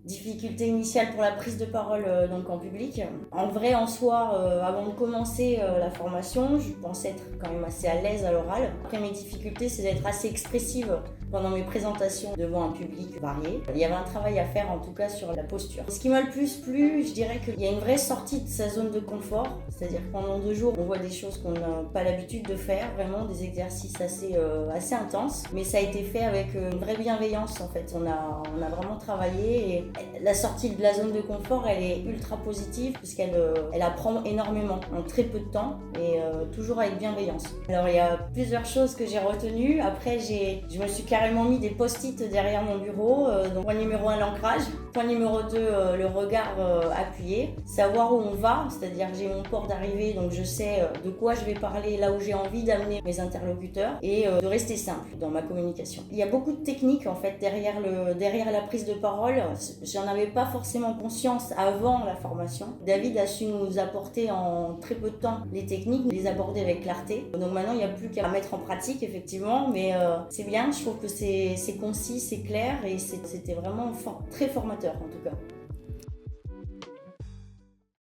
Difficulté initiale pour la prise de parole donc en public. En vrai, en soi, avant de commencer la formation, je pensais être quand même assez à l'aise à l'oral. Après, mes difficultés, c'est d'être assez expressive pendant mes présentations devant un public varié. Il y avait un travail à faire en tout cas sur la posture. Ce qui m'a le plus plu, je dirais qu'il y a une vraie sortie de sa zone de confort. C'est-à-dire que pendant 2 jours, on voit des choses qu'on n'a pas l'habitude de faire, vraiment des exercices assez intenses. Mais ça a été fait avec une vraie bienveillance en fait. On a vraiment travaillé et la sortie de la zone de confort, elle est ultra positive puisqu'elle apprend énormément en très peu de temps et toujours avec bienveillance. Alors il y a plusieurs choses que j'ai retenues. Après, je me suis carrément mis des post-it derrière mon bureau. Donc point numéro 1, l'ancrage. Point numéro 2, le regard appuyé. Savoir où on va, c'est-à-dire que j'ai mon port d'arrivée, donc je sais de quoi je vais parler là où j'ai envie d'amener mes interlocuteurs et de rester simple dans ma communication. Il y a beaucoup de techniques en fait derrière la prise de parole. J'en avais pas forcément conscience avant la formation. David a su nous apporter en très peu de temps les techniques, les aborder avec clarté. Donc maintenant il n'y a plus qu'à mettre en pratique effectivement, mais c'est bien, je trouve que c'est concis, c'est clair et c'était vraiment très formateur en tout cas.